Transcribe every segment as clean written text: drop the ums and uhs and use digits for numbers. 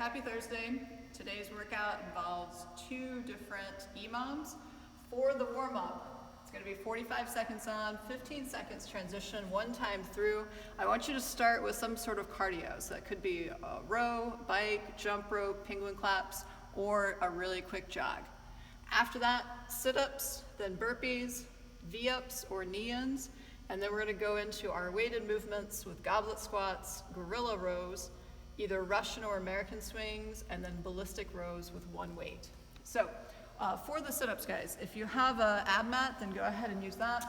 Happy Thursday. Today's workout involves 2 different EMOMs. For the warm-up, it's going to be 45 seconds on, 15 seconds transition, 1 time through. I want you to start with some sort of cardio. So that could be a row, bike, jump rope, penguin claps, or a really quick jog. After that, sit-ups, then burpees, V-ups or knee-ins, and then we're going to go into our weighted movements with goblet squats, gorilla rows, either Russian or American swings, and then ballistic rows with 1 weight. So for the sit-ups, guys, if you have an ab mat, then go ahead and use that.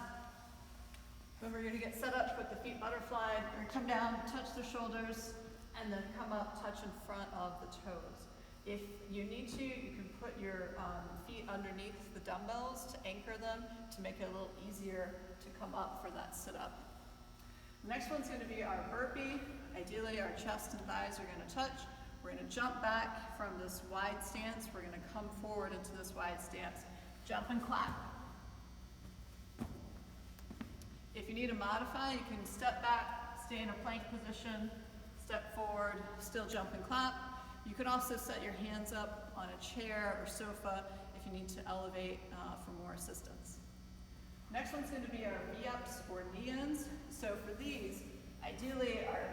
Remember, you're going to get set up with the feet butterfly. You're going to come down, touch the shoulders, and then come up, touch in front of the toes. If you need to, you can put your feet underneath the dumbbells to anchor them to make it a little easier to come up for that sit-up. The next one's going to be our burpee. Ideally, our chest and thighs are going to touch. We're going to jump back from this wide stance. We're going to come forward into this wide stance. Jump and clap. If you need to modify, you can step back, stay in a plank position, step forward, still jump and clap. You can also set your hands up on a chair or sofa if you need to elevate for more assistance. Next one's going to be our V-ups or knee-ins. So for these, ideally our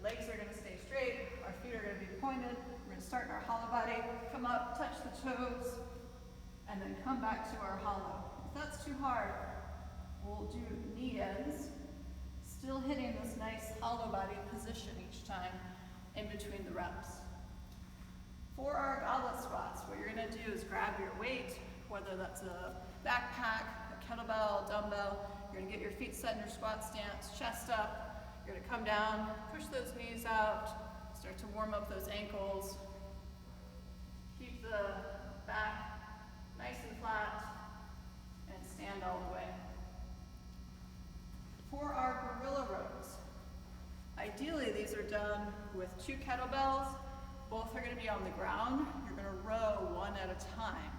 legs are going to stay straight, our feet are going to be pointed. We're going to start in our hollow body, come up, touch the toes, and then come back to our hollow. If that's too hard, we'll do knee-ins, still hitting this nice hollow body position each time in between the reps. For our goblet squats, what you're going to do is grab your weight, whether that's a backpack, a kettlebell, dumbbell. You're going to get your feet set in your squat stance, chest up. You're going to come down, push those knees out, start to warm up those ankles. Keep the back nice and flat, and stand all the way. For our gorilla rows, ideally these are done with 2 kettlebells. Both are going to be on the ground. You're going to row 1 at a time.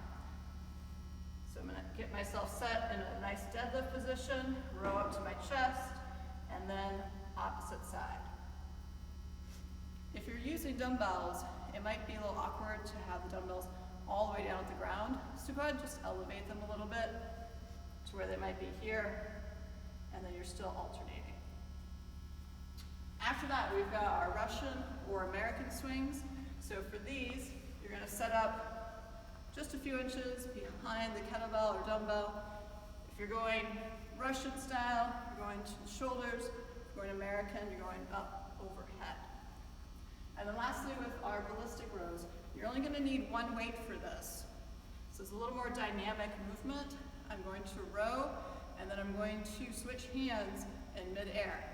So I'm going to get myself set in a nice deadlift position, row up to my chest, and then opposite side. If you're using dumbbells, it might be a little awkward to have the dumbbells all the way down at the ground. So go ahead and just elevate them a little bit to where they might be here, and then you're still alternating. After that, we've got our Russian or American swings. So for these, you're going to set up just a few inches behind the kettlebell or dumbbell. If you're going Russian style, you're going to the shoulders. If you're going American, you're going up overhead. And then lastly, with our ballistic rows, you're only going to need 1 weight for this. So it's a little more dynamic movement. I'm going to row, and then I'm going to switch hands in midair.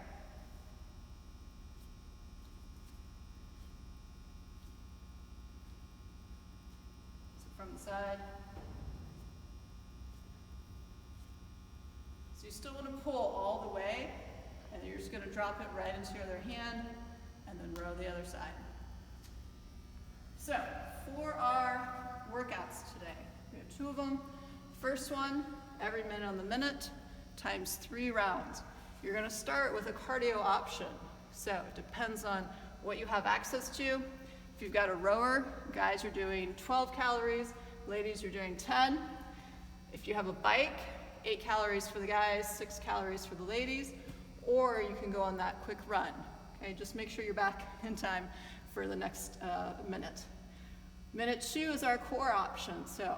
From the side. So you still want to pull all the way, and then you're just going to drop it right into your other hand, and then row the other side. So for our workouts today, we have 2 of them. First one, every minute on the minute, times 3 rounds. You're going to start with a cardio option. So it depends on what you have access to. If you've got a rower, guys, you're doing 12 calories, ladies, you're doing 10. If you have a bike, 8 calories for the guys, 6 calories for the ladies, or you can go on that quick run. Okay, just make sure you're back in time for the next minute. Minute 2 is our core option. So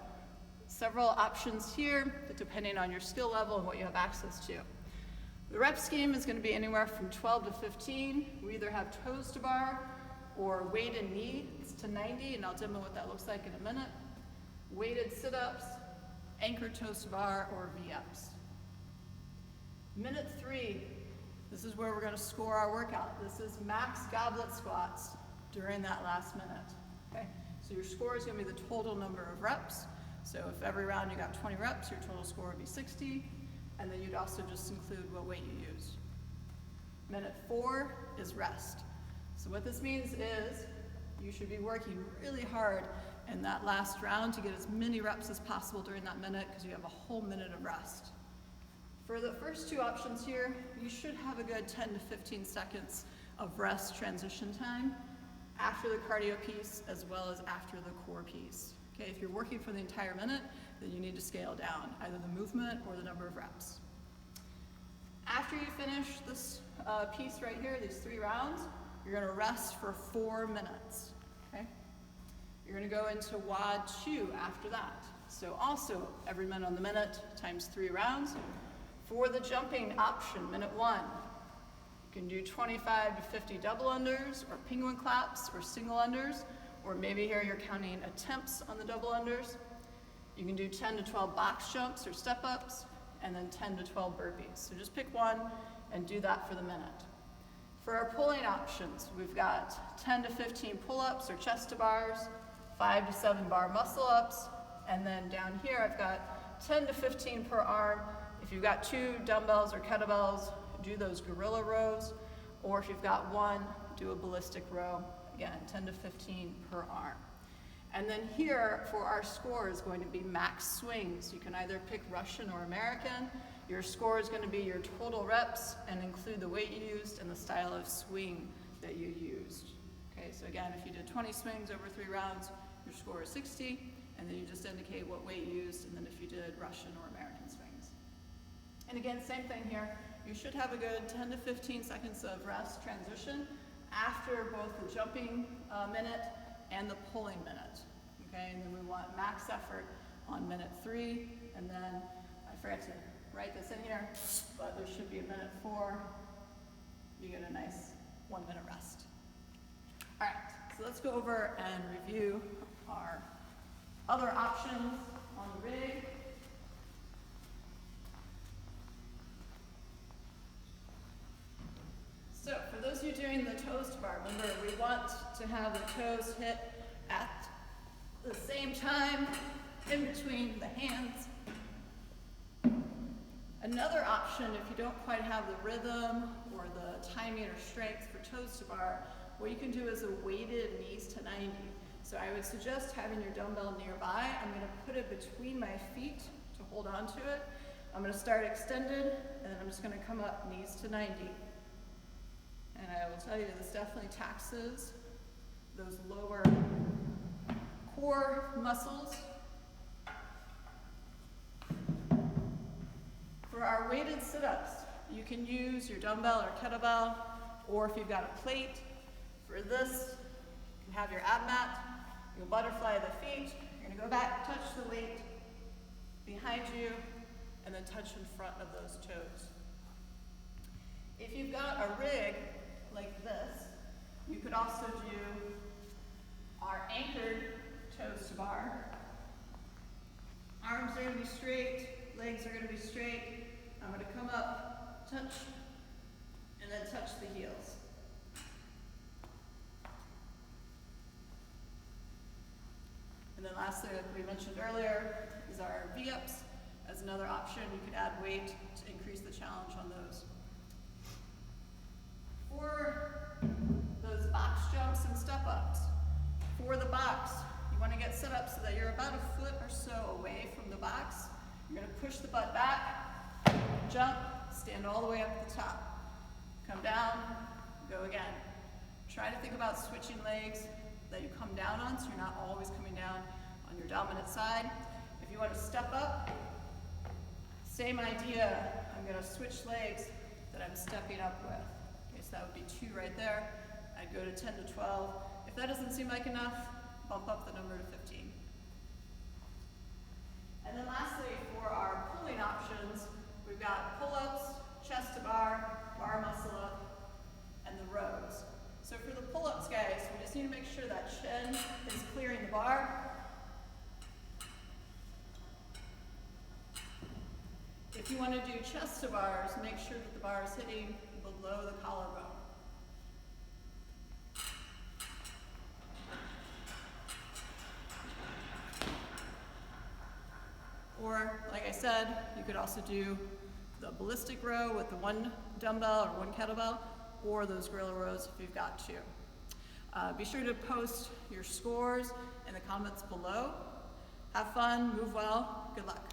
several options here, depending on your skill level and what you have access to. The rep scheme is going to be anywhere from 12 to 15. We either have toes to bar, or weighted knees to 90, and I'll demo what that looks like in a minute. Weighted sit-ups, anchored toes to bar, or V-ups. Minute 3, this is where we're going to score our workout. This is max goblet squats during that last minute. Okay? So your score is going to be the total number of reps. So if every round you got 20 reps, your total score would be 60, and then you'd also just include what weight you use. Minute 4 is rest. So what this means is you should be working really hard in that last round to get as many reps as possible during that minute because you have a whole minute of rest. For the first 2 options here, you should have a good 10 to 15 seconds of rest transition time. after the cardio piece as well as after the core piece. Okay, if you're working for the entire minute, then you need to scale down, either the movement or the number of reps. After you finish this piece right here, these 3 rounds, you're gonna rest for 4 minutes, okay? You're gonna go into WOD 2 after that. So also, every minute on the minute times 3 rounds. For the jumping option, minute 1, you can do 25 to 50 double unders, or penguin claps, or single unders, or maybe here you're counting attempts on the double unders. You can do 10 to 12 box jumps or step ups, and then 10 to 12 burpees. So just pick one and do that for the minute. For our pulling options, we've got 10 to 15 pull-ups or chest to bars, 5 to 7 bar muscle ups, and then down here I've got 10 to 15 per arm. If you've got 2 dumbbells or kettlebells, do those gorilla rows, or if you've got 1, do a ballistic row. Again, 10 to 15 per arm. And then here for our score is going to be max swings. You can either pick Russian or American. Your score is going to be your total reps and include the weight you used and the style of swing that you used. Okay, so again, if you did 20 swings over 3 rounds, your score is 60, and then you just indicate what weight you used, and then if you did Russian or American swings. And again, same thing here. You should have a good 10 to 15 seconds of rest transition after both the jumping minute and the pulling minute. Okay, and then we want max effort on minute 3, and then I forgot to write this in here, but there should be a minute 4. You get a nice 1 minute rest. All right, so let's go over and review our other options on the rig. So for those of you doing the toes to bar, remember we want to have the toes hit at the same time in between the hands. Another option, if you don't quite have the rhythm or the timing or strength for toes to bar, what you can do is a weighted knees to 90. So I would suggest having your dumbbell nearby. I'm going to put it between my feet to hold on to it. I'm going to start extended, and then I'm just going to come up knees to 90. And I will tell you, this definitely taxes those lower core muscles. For our weighted sit-ups, you can use your dumbbell or kettlebell, or if you've got a plate. For this, you can have your ab mat. You'll butterfly the feet. You're going to go back, touch the weight behind you, and then touch in front of those toes. If you've got a rig like this, you could also do our anchored toes to bar. Arms are going to be straight, legs are going to be straight. I'm going to come up, touch, and then touch the heels. And then lastly, like we mentioned earlier, is our V-ups as another option. You could add weight to increase the challenge on those. For those box jumps and step-ups, for the box, you want to get set up so that you're about a foot or so away from the box. You're going to push the butt back, jump, stand all the way up at the top. Come down, go again. Try to think about switching legs that you come down on, so you're not always coming down on your dominant side. If you want to step up, same idea. I'm going to switch legs that I'm stepping up with. Okay, so that would be 2 right there. I'd go to 10 to 12. If that doesn't seem like enough, bump up the number to 15. And then lastly, for our pulling options, we've got pull-ups, chest to bar, bar muscle up, and the rows. So for the pull-ups, guys, we just need to make sure that chin is clearing the bar. If you want to do chest to bars, make sure that the bar is hitting below the collarbone. Or, like I said, you could also do the ballistic row with the 1 dumbbell or 1 kettlebell, or those gorilla rows if you've got 2. Be sure to post your scores in the comments below. Have fun, move well, good luck.